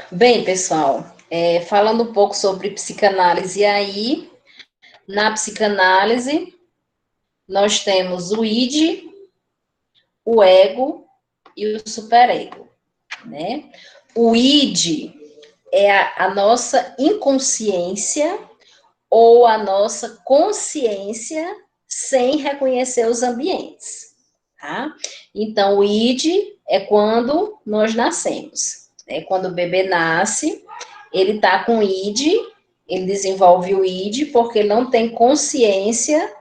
Bem, pessoal, falando um pouco sobre psicanálise aí, na psicanálise, nós temos o id, o ego e o superego, né? O id é a nossa inconsciência ou a nossa consciência sem reconhecer os ambientes, tá? Então, o id é quando nós nascemos, né? Quando o bebê nasce, ele está com o id, ele desenvolve o id porque ele não tem consciência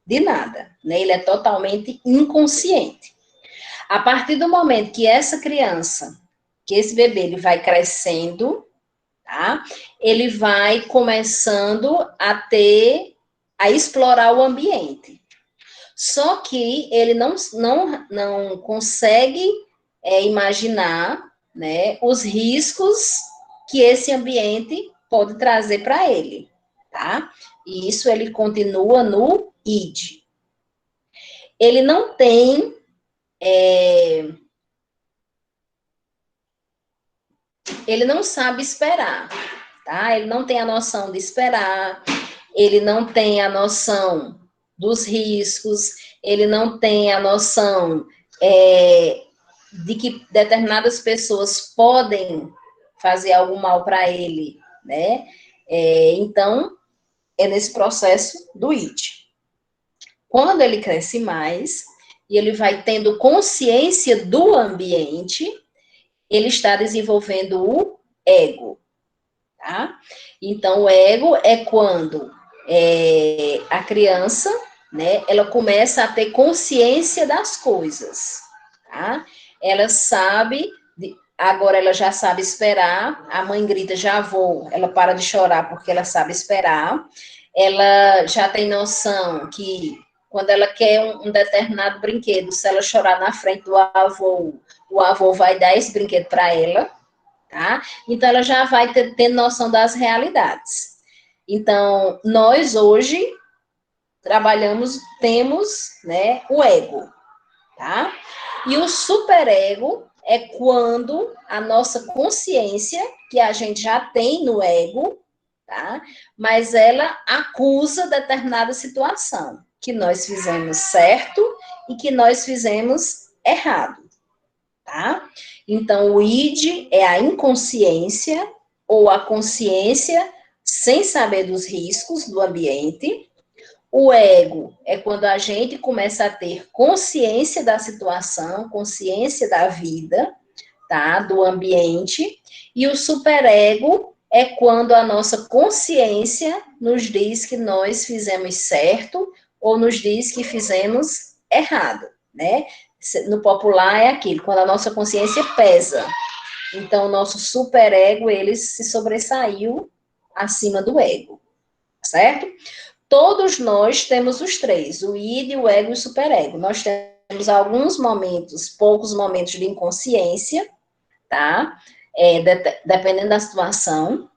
de nada, né? Ele é totalmente inconsciente. A partir do momento que essa criança, que esse bebê, ele vai crescendo, tá? Ele vai começando a explorar o ambiente. Só que ele não consegue imaginar, né, os riscos que esse ambiente pode trazer para ele, tá? E isso ele continua no id. Ele não tem ele não sabe esperar, tá? Ele não tem a noção de esperar, ele não tem a noção dos riscos, ele não tem a noção de que determinadas pessoas podem fazer algo mal para ele, né? Então, é nesse processo do id. Quando ele cresce mais e ele vai tendo consciência do ambiente, ele está desenvolvendo o ego, tá? Então, o ego é quando a criança, né, ela começa a ter consciência das coisas, tá? Ela sabe, agora ela já sabe esperar, a mãe grita, já vou, ela para de chorar porque ela sabe esperar, ela já tem noção que quando ela quer um determinado brinquedo, se ela chorar na frente do avô, o avô vai dar esse brinquedo para ela, tá? Então, ela já vai ter noção das realidades. Então, nós hoje temos, né, o ego, tá? E o superego é quando a nossa consciência, que a gente já tem no ego, tá? Mas ela acusa determinada situação, que nós fizemos certo e que nós fizemos errado, tá? Então, o id é a inconsciência ou a consciência sem saber dos riscos do ambiente. O ego é quando a gente começa a ter consciência da situação, consciência da vida, tá? Do ambiente. E o superego é quando a nossa consciência nos diz que nós fizemos certo ou nos diz que fizemos errado, né? No popular é aquilo, quando a nossa consciência pesa. Então, o nosso superego, ele se sobressaiu acima do ego, certo? Todos nós temos os três, o id, o ego e o superego. Nós temos alguns momentos, poucos momentos de inconsciência, tá? Dependendo da situação.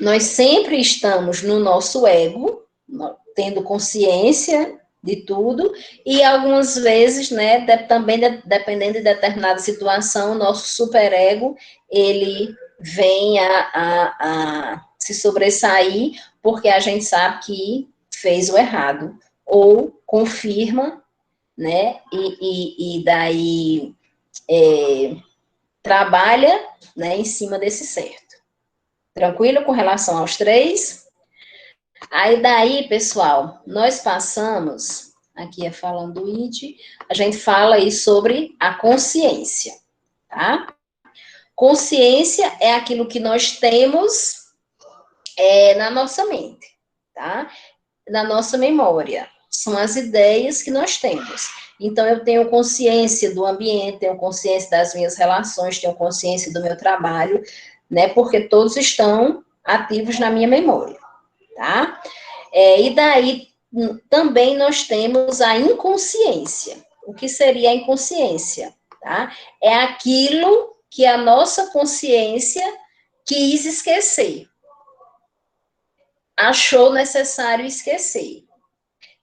Nós sempre estamos no nosso ego, tendo consciência de tudo, e algumas vezes, né, também dependendo de determinada situação, o nosso superego, ele vem a se sobressair, porque a gente sabe que fez o errado, ou confirma, né, e daí trabalha, né, em cima desse certo. Tranquilo com relação aos três? Aí daí, pessoal, nós passamos, aqui é falando do id, a gente fala aí sobre a consciência, tá? Consciência é aquilo que nós temos na nossa mente, tá? Na nossa memória. São as ideias que nós temos. Então, eu tenho consciência do ambiente, tenho consciência das minhas relações, tenho consciência do meu trabalho, né? Porque todos estão ativos na minha memória, tá? E daí, também nós temos a inconsciência. O que seria a inconsciência? Tá? É aquilo que a nossa consciência quis esquecer, achou necessário esquecer.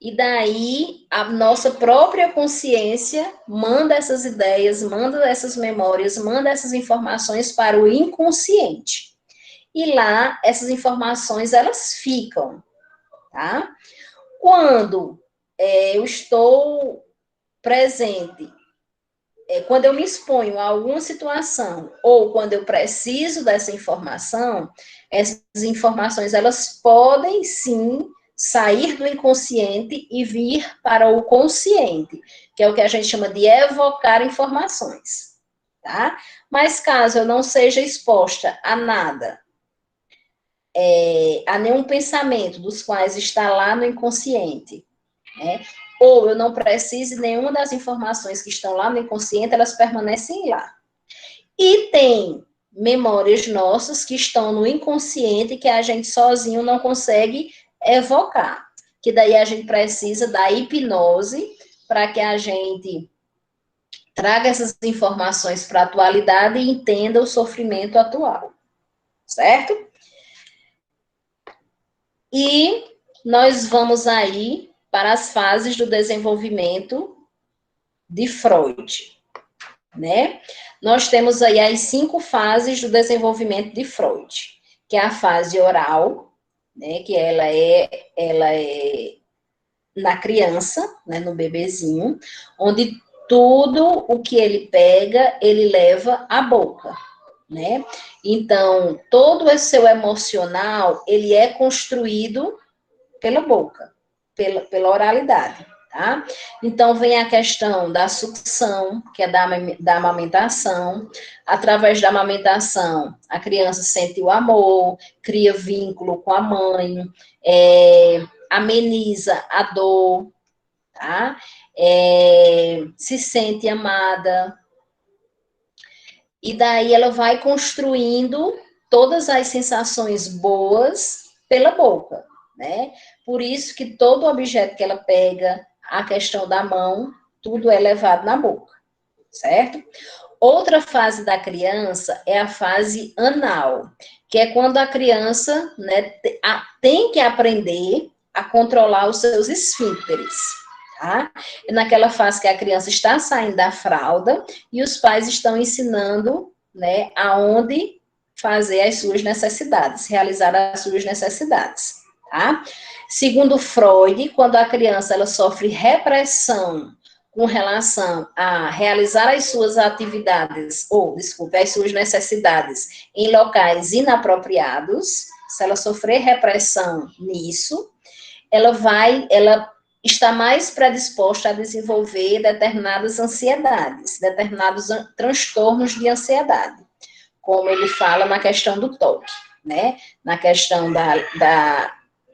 E daí, a nossa própria consciência manda essas ideias, manda essas memórias, manda essas informações para o inconsciente. E lá, essas informações, elas ficam, tá? Quando eu estou presente, quando eu me exponho a alguma situação, ou quando eu preciso dessa informação, essas informações, elas podem, sim, sair do inconsciente e vir para o consciente, que é o que a gente chama de evocar informações, tá? Mas caso eu não seja exposta a nada, a nenhum pensamento dos quais está lá no inconsciente, né? Ou eu não precise nenhuma das informações que estão lá no inconsciente, elas permanecem lá. E tem memórias nossas que estão no inconsciente que a gente sozinho não consegue evocar, que daí a gente precisa da hipnose para que a gente traga essas informações para a atualidade e entenda o sofrimento atual, certo? E nós vamos aí para as fases do desenvolvimento de Freud, né? Nós temos aí as 5 fases do desenvolvimento de Freud, que é a fase oral, né, que ela é na criança, né, no bebezinho, onde tudo o que ele pega, ele leva à boca, né? Então, todo o seu emocional, ele é construído pela boca, pela oralidade, tá? Então, vem a questão da sucção, que é da amamentação. Através da amamentação, a criança sente o amor, cria vínculo com a mãe, ameniza a dor, tá? Se sente amada. E daí ela vai construindo todas as sensações boas pela boca, né? Por isso que todo objeto que ela pega, a questão da mão, tudo é levado na boca, certo? Outra fase da criança é a fase anal, que é quando a criança, né, tem que aprender a controlar os seus esfíncteres, tá? É naquela fase que a criança está saindo da fralda e os pais estão ensinando, né, aonde fazer as suas necessidades, realizar as suas necessidades, tá? Segundo Freud, quando a criança ela sofre repressão com relação a realizar as suas atividades, as suas necessidades em locais inapropriados, se ela sofrer repressão nisso, ela está mais predisposta a desenvolver determinadas ansiedades, determinados transtornos de ansiedade, como ele fala na questão do toque, né? Na questão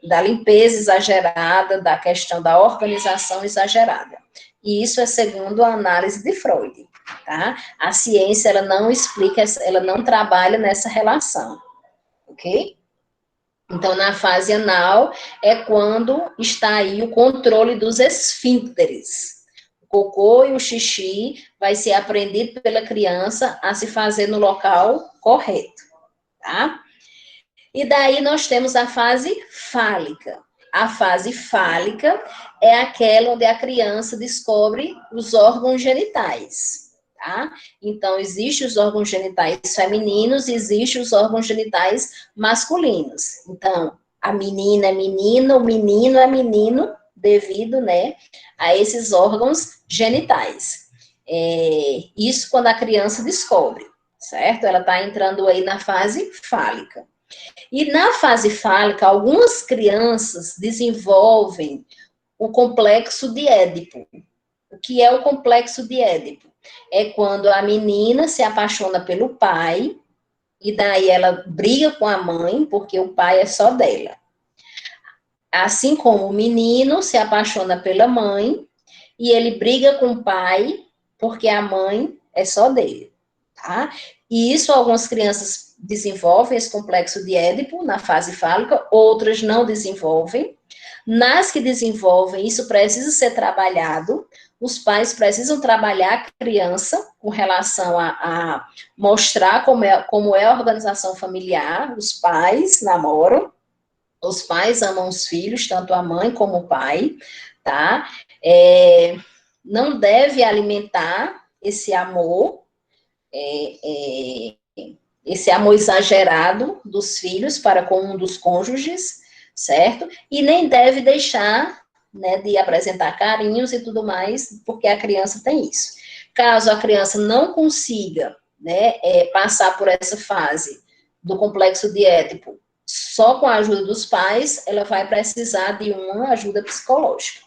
da limpeza exagerada, da questão da organização exagerada. E isso é segundo a análise de Freud, tá? A ciência, ela não explica, ela não trabalha nessa relação, ok? Então, na fase anal, é quando está aí o controle dos esfíncteres. O cocô e o xixi vai ser aprendido pela criança a se fazer no local correto, tá? E daí nós temos a fase fálica. A fase fálica é aquela onde a criança descobre os órgãos genitais, tá? Então, existem os órgãos genitais femininos e existem os órgãos genitais masculinos. Então, a menina é menina, o menino é menino, devido, né, a esses órgãos genitais. Isso quando a criança descobre, certo? Ela está entrando aí na fase fálica. E na fase fálica, algumas crianças desenvolvem o complexo de Édipo. O que é o complexo de Édipo? É quando a menina se apaixona pelo pai, e daí ela briga com a mãe, porque o pai é só dela. Assim como o menino se apaixona pela mãe, e ele briga com o pai, porque a mãe é só dele, tá? E isso algumas crianças desenvolvem esse complexo de Édipo na fase fálica, outras não desenvolvem. Nas que desenvolvem, isso precisa ser trabalhado. Os pais precisam trabalhar a criança com relação a mostrar como é a organização familiar. Os pais namoram, os pais amam os filhos, tanto a mãe como o pai, tá? Não deve alimentar esse amor, esse amor exagerado dos filhos para com um dos cônjuges, certo? E nem deve deixar, né, de apresentar carinhos e tudo mais, porque a criança tem isso. Caso a criança não consiga, né, passar por essa fase do complexo de Édipo só com a ajuda dos pais, ela vai precisar de uma ajuda psicológica,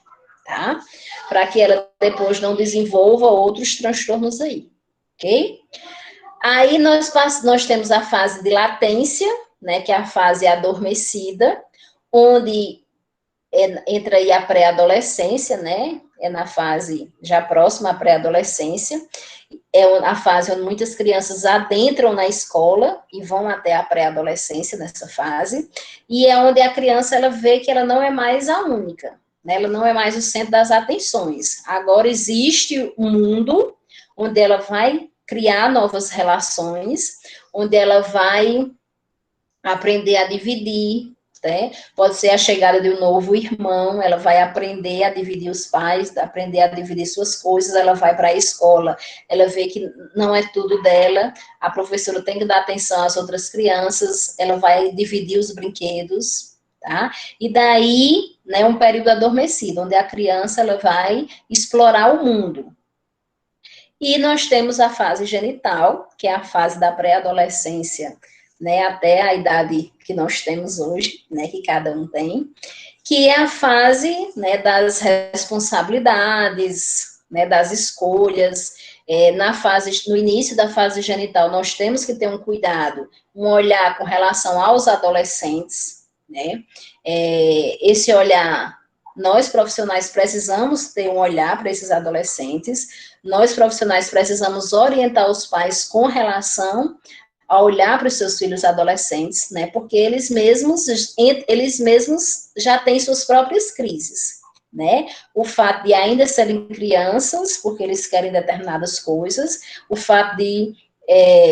tá? Para que ela depois não desenvolva outros transtornos aí, ok? Aí nós temos a fase de latência, né, que é a fase adormecida, onde entra aí a pré-adolescência, né, é na fase já próxima à pré-adolescência, é a fase onde muitas crianças adentram na escola e vão até a pré-adolescência nessa fase, e é onde a criança ela vê que ela não é mais a única, né, ela não é mais o centro das atenções. Agora existe um mundo onde ela vai criar novas relações, onde ela vai aprender a dividir, né? Pode ser a chegada de um novo irmão, ela vai aprender a dividir os pais, aprender a dividir suas coisas, ela vai para a escola, ela vê que não é tudo dela, a professora tem que dar atenção às outras crianças, ela vai dividir os brinquedos, tá? E daí, né, um período adormecido, onde a criança ela vai explorar o mundo. E nós temos a fase genital, que é a fase da pré-adolescência, né, até a idade que nós temos hoje, né, que cada um tem, que é a fase, né, das responsabilidades, né, das escolhas. No início da fase genital, nós temos que ter um cuidado, um olhar com relação aos adolescentes, né, esse olhar, nós profissionais precisamos ter um olhar para esses adolescentes, nós profissionais precisamos orientar os pais com relação a olhar para os seus filhos adolescentes, né, porque eles mesmos já têm suas próprias crises, né, o fato de ainda serem crianças, porque eles querem determinadas coisas, o fato de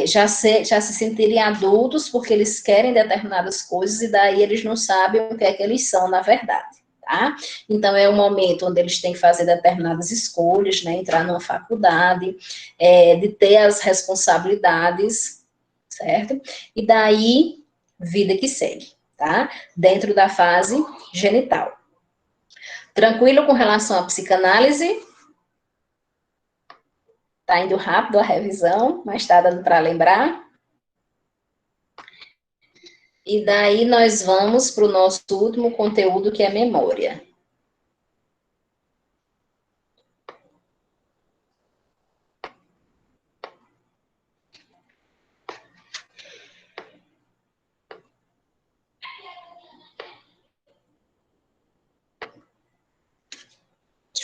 já se sentirem adultos, porque eles querem determinadas coisas, e daí eles não sabem o que é que eles são, na verdade, tá? Então, é um momento onde eles têm que fazer determinadas escolhas, né, entrar numa faculdade, de ter as responsabilidades, certo? E daí, vida que segue, tá? Dentro da fase genital. Tranquilo com relação à psicanálise? Tá indo rápido a revisão, mas tá dando para lembrar? E daí nós vamos para o nosso último conteúdo, que é memória.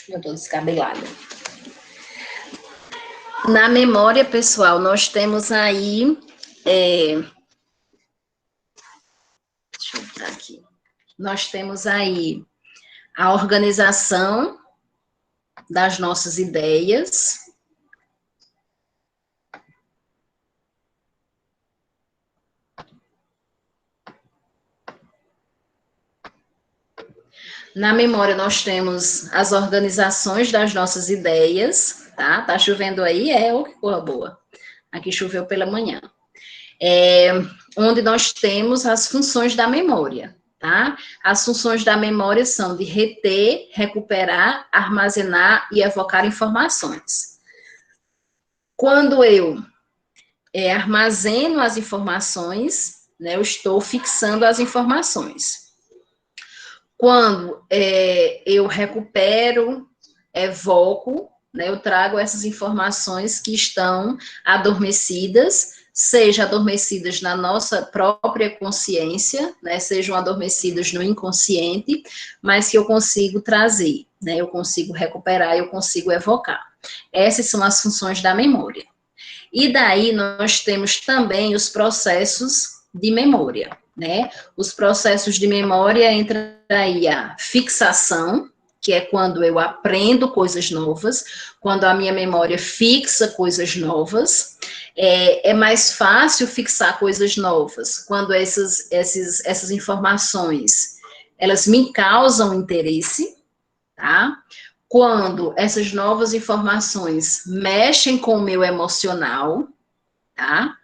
Eu estou descabelada. Na memória, pessoal, nós temos aí... deixa eu botar aqui. Nós temos aí a organização das nossas ideias. Na memória, nós temos as organizações das nossas ideias, tá? Tá chovendo aí? Oh, que coisa boa. Aqui choveu pela manhã. Onde nós temos as funções da memória, tá? As funções da memória são de reter, recuperar, armazenar e evocar informações. Quando eu armazeno as informações, né, eu estou fixando as informações. Quando eu recupero, evoco, né, eu trago essas informações que estão adormecidas, seja adormecidas na nossa própria consciência, né, sejam adormecidas no inconsciente, mas que eu consigo trazer, né, eu consigo recuperar, eu consigo evocar. Essas são as funções da memória. E daí nós temos também os processos de memória, né? Os processos de memória entra aí a fixação, que é quando eu aprendo coisas novas, quando a minha memória fixa coisas novas. É mais fácil fixar coisas novas quando essas informações, elas me causam interesse, tá? Quando essas novas informações mexem com o meu emocional, tá?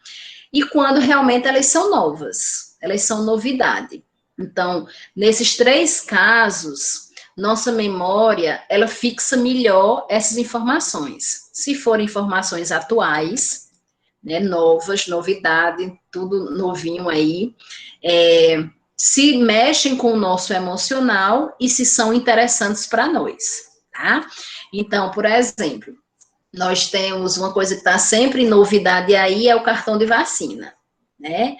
E quando realmente elas são novas, elas são novidade. Então, nesses 3 casos, nossa memória, ela fixa melhor essas informações. Se forem informações atuais, né, novas, novidade, tudo novinho aí, se mexem com o nosso emocional e se são interessantes para nós, tá? Então, por exemplo, nós temos uma coisa que está sempre em novidade aí, é o cartão de vacina, né?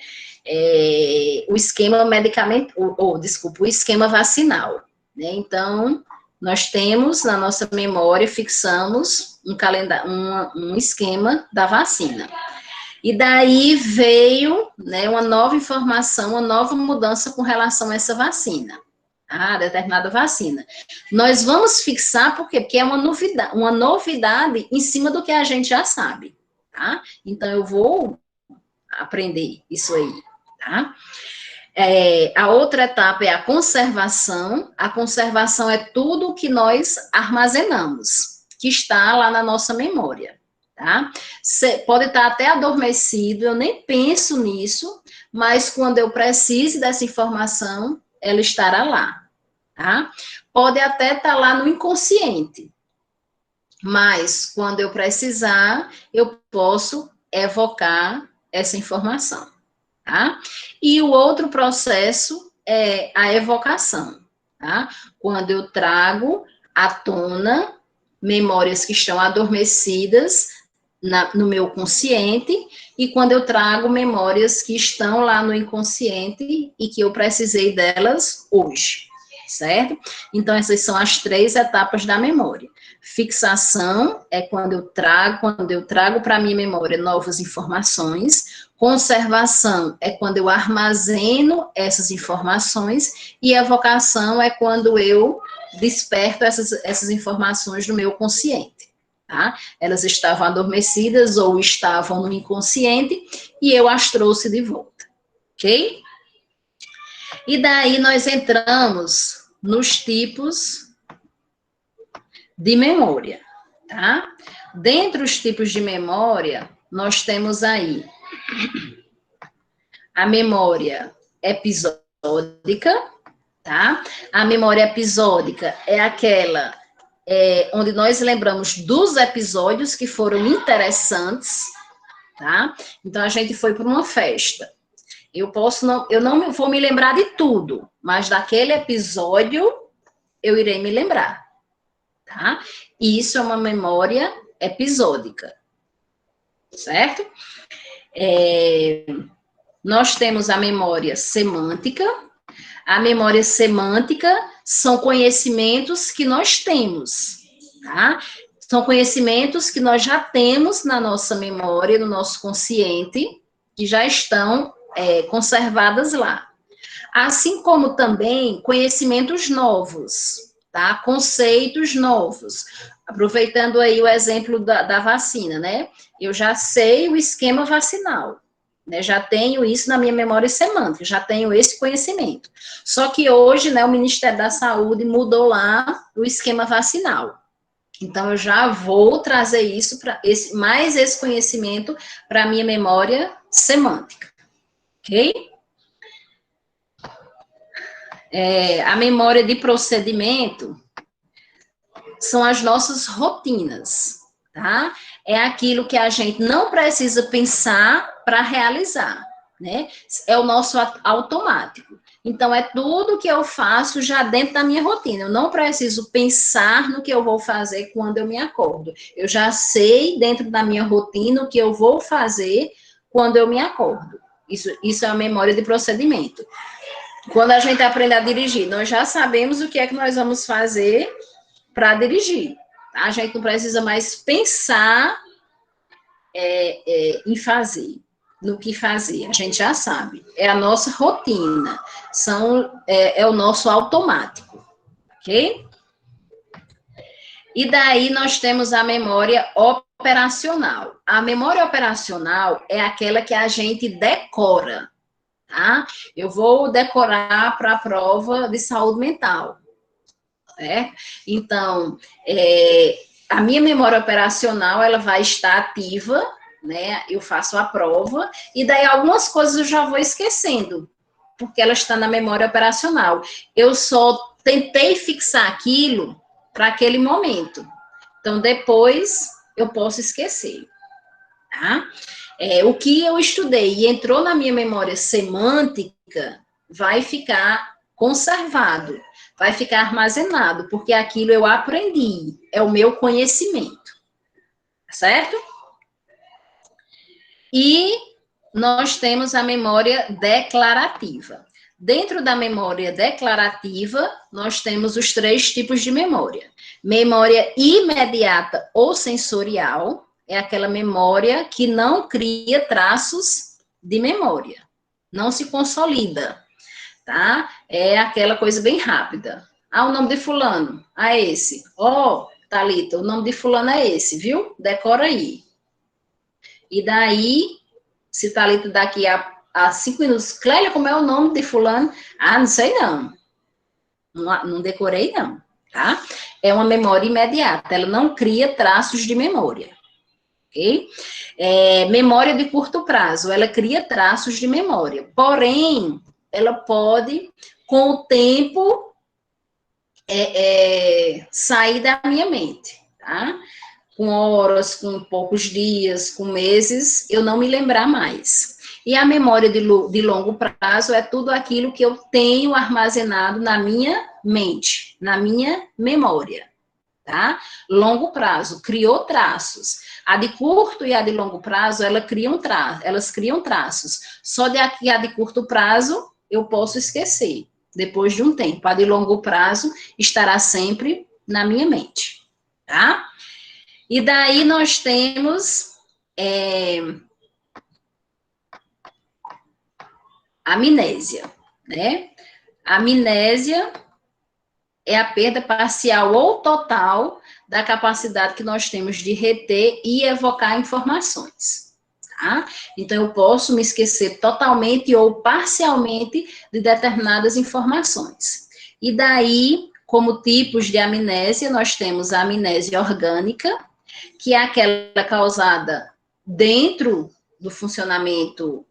O esquema medicamento, desculpa, o esquema vacinal, né? Então, nós temos na nossa memória, fixamos um calendário, um esquema da vacina. E daí veio, né, uma nova informação, uma nova mudança com relação a essa vacina, a determinada vacina. Nós vamos fixar, por quê? Porque é uma novidade em cima do que a gente já sabe, tá? Então, eu vou aprender isso aí, tá? A outra etapa é a conservação. A conservação é tudo que nós armazenamos, que está lá na nossa memória, tá? Pode estar até adormecido, eu nem penso nisso, mas quando eu precise dessa informação, ela estará lá, tá? Pode até estar lá no inconsciente, mas quando eu precisar, eu posso evocar essa informação, tá? E o outro processo é a evocação, tá? Quando eu trago à tona memórias que estão adormecidas no meu consciente, e quando eu trago memórias que estão lá no inconsciente e que eu precisei delas hoje, certo? Então, essas são as 3 etapas da memória. Fixação é quando eu trago para a minha memória novas informações. Conservação é quando eu armazeno essas informações. E evocação é quando eu desperto essas informações no meu consciente. Tá? Elas estavam adormecidas ou estavam no inconsciente e eu as trouxe de volta, ok? E daí nós entramos nos tipos de memória, tá? Dentre os tipos de memória, nós temos aí a memória episódica, tá? A memória episódica é aquela onde nós lembramos dos episódios que foram interessantes, tá? Então, a gente foi para uma festa. Eu não vou me lembrar de tudo, mas daquele episódio eu irei me lembrar, tá? E isso é uma memória episódica, certo? Nós temos a memória semântica. A memória semântica são conhecimentos que nós temos, tá? São conhecimentos que nós já temos na nossa memória, no nosso consciente, que já estão conservadas lá. Assim como também conhecimentos novos, tá? Conceitos novos. Aproveitando aí o exemplo da vacina, né? Eu já sei o esquema vacinal, né? Já tenho isso na minha memória semântica, já tenho esse conhecimento. Só que hoje, né, o Ministério da Saúde mudou lá o esquema vacinal. Então, eu já vou trazer isso mais esse conhecimento para a minha memória semântica, ok? A memória de procedimento são as nossas rotinas, tá? É aquilo que a gente não precisa pensar para realizar, né? É o nosso automático. Então, é tudo que eu faço já dentro da minha rotina. Eu não preciso pensar no que eu vou fazer quando eu me acordo. Eu já sei, dentro da minha rotina, o que eu vou fazer quando eu me acordo. Isso é a memória de procedimento. Quando a gente aprende a dirigir, nós já sabemos o que é que nós vamos fazer para dirigir. A gente não precisa mais pensar em fazer, no que fazer. A gente já sabe. É a nossa rotina. É o nosso automático. Ok? E daí nós temos a memória operacional. A memória operacional é aquela que a gente decora. Tá? Eu vou decorar para a prova de saúde mental. né? Então, a minha memória operacional, ela vai estar ativa, né? Eu faço a prova, e daí algumas coisas eu já vou esquecendo, porque ela está na memória operacional. Eu só tentei fixar aquilo para aquele momento. Então, depois eu posso esquecer, tá? O que eu estudei e entrou na minha memória semântica vai ficar conservado, vai ficar armazenado, porque aquilo eu aprendi, é o meu conhecimento, certo? E nós temos a memória declarativa. Dentro da memória declarativa, nós temos os 3 tipos de memória. Memória imediata ou sensorial, é aquela memória que não cria traços de memória, não se consolida, tá? É aquela coisa bem rápida. Ah, o nome de fulano, esse. Thalita, o nome de fulano é esse, viu? Decora aí. E daí, se Thalita daqui a 5 minutos, Clélia, como é o nome de fulano? Ah, não sei não. Não decorei não, tá? É uma memória imediata, ela não cria traços de memória, ok? Memória de curto prazo, ela cria traços de memória, porém, ela pode, com o tempo, sair da minha mente, tá? Com horas, com poucos dias, com meses, eu não me lembrar mais. E a memória de longo prazo é tudo aquilo que eu tenho armazenado na minha mente, na minha memória, tá? Longo prazo, criou traços. A de curto e a de longo prazo, elas criam traços. Só de aqui a de curto prazo, eu posso esquecer, depois de um tempo. A de longo prazo estará sempre na minha mente, tá? E daí nós temos amnésia, né? Amnésia é a perda parcial ou total da capacidade que nós temos de reter e evocar informações, tá? Então, eu posso me esquecer totalmente ou parcialmente de determinadas informações. E daí, como tipos de amnésia, nós temos a amnésia orgânica, que é aquela causada dentro do funcionamento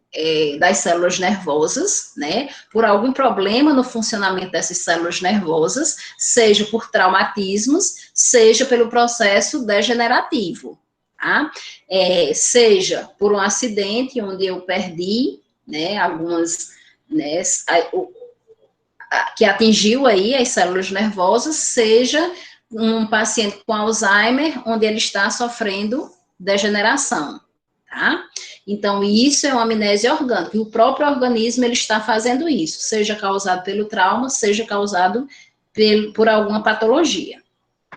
das células nervosas, né, por algum problema no funcionamento dessas células nervosas, seja por traumatismos, seja pelo processo degenerativo, tá? Seja por um acidente onde eu perdi, né, algumas, né, que atingiu aí as células nervosas, seja um paciente com Alzheimer, onde ele está sofrendo degeneração, tá? Então, isso é uma amnésia orgânica, e o próprio organismo, ele está fazendo isso, seja causado pelo trauma, seja causado por alguma patologia,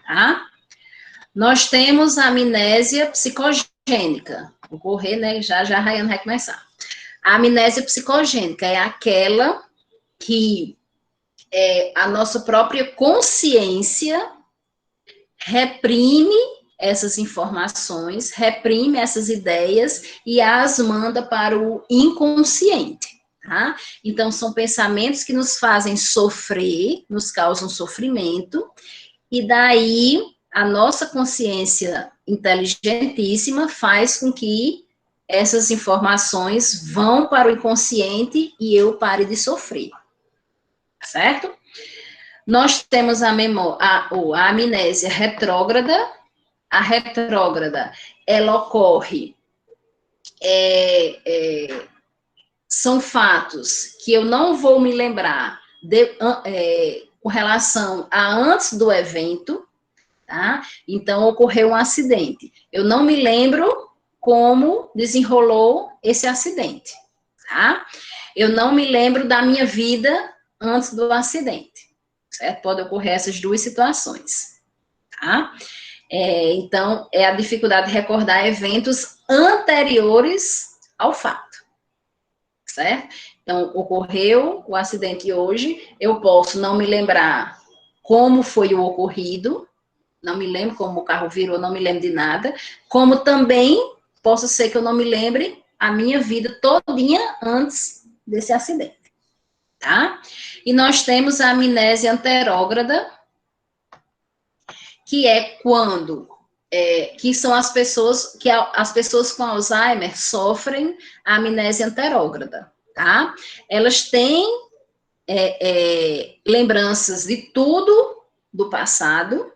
tá? Nós temos a amnésia psicogênica, vou correr, né, já a Rayane vai começar. A amnésia psicogênica é aquela que a nossa própria consciência reprime essas informações, reprime essas ideias e as manda para o inconsciente, tá? Então, são pensamentos que nos fazem sofrer, nos causam sofrimento, e daí a nossa consciência inteligentíssima faz com que essas informações vão para o inconsciente e eu pare de sofrer, certo? Nós temos a amnésia retrógrada. A retrógrada, ela ocorre, são fatos que eu não vou me lembrar com relação a antes do evento, tá? Então, ocorreu um acidente. Eu não me lembro como desenrolou esse acidente, tá? Eu não me lembro da minha vida antes do acidente, certo? Pode ocorrer essas 2 situações, tá? Então, é a dificuldade de recordar eventos anteriores ao fato, certo? Então, ocorreu o acidente hoje, eu posso não me lembrar como foi o ocorrido, não me lembro como o carro virou, não me lembro de nada, como também posso ser que eu não me lembre a minha vida todinha antes desse acidente, tá? E nós temos a amnésia anterógrada, que é quando que são as pessoas com Alzheimer sofrem amnésia anterógrada, tá? Elas têm lembranças de tudo do passado,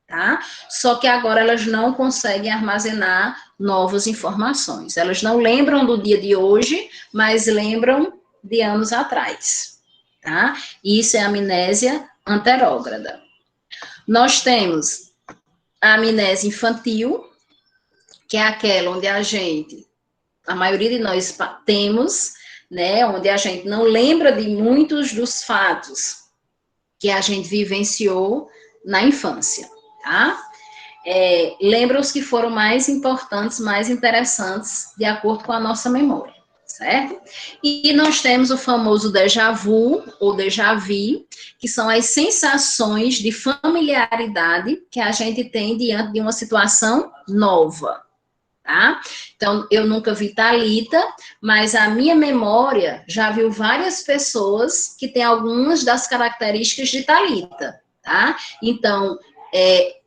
tá? Só que agora elas não conseguem armazenar novas informações. Elas não lembram do dia de hoje, mas lembram de anos atrás, tá? Isso é amnésia anterógrada. Nós temos a amnésia infantil, que é aquela onde a maioria de nós temos, né, onde a gente não lembra de muitos dos fatos que a gente vivenciou na infância, tá? Lembra os que foram mais importantes, mais interessantes, de acordo com a nossa memória, certo? E nós temos o famoso déjà vu, ou déjà vu, que são as sensações de familiaridade que a gente tem diante de uma situação nova, tá? Então, eu nunca vi Thalita, mas a minha memória já viu várias pessoas que têm algumas das características de Thalita, tá? Então,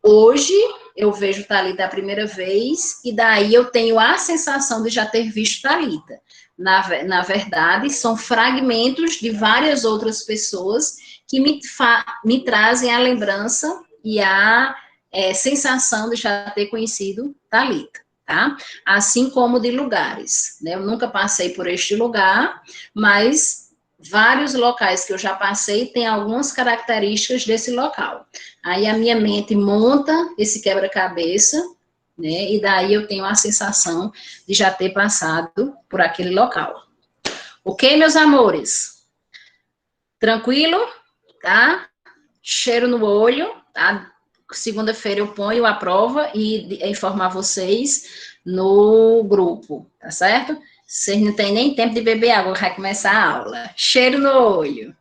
hoje eu vejo Thalita a primeira vez e daí eu tenho a sensação de já ter visto Thalita. Na verdade, são fragmentos de várias outras pessoas que me trazem a lembrança e a sensação de já ter conhecido Thalita, tá? Assim como de lugares, né? Eu nunca passei por este lugar, mas vários locais que eu já passei têm algumas características desse local. Aí a minha mente monta esse quebra-cabeça, né? E daí eu tenho a sensação de já ter passado por aquele local. Ok, meus amores? Tranquilo? Tá? Cheiro no olho, tá? Segunda-feira eu ponho a prova e informar vocês no grupo, tá certo? Vocês não têm nem tempo de beber água, vai começar a aula. Cheiro no olho.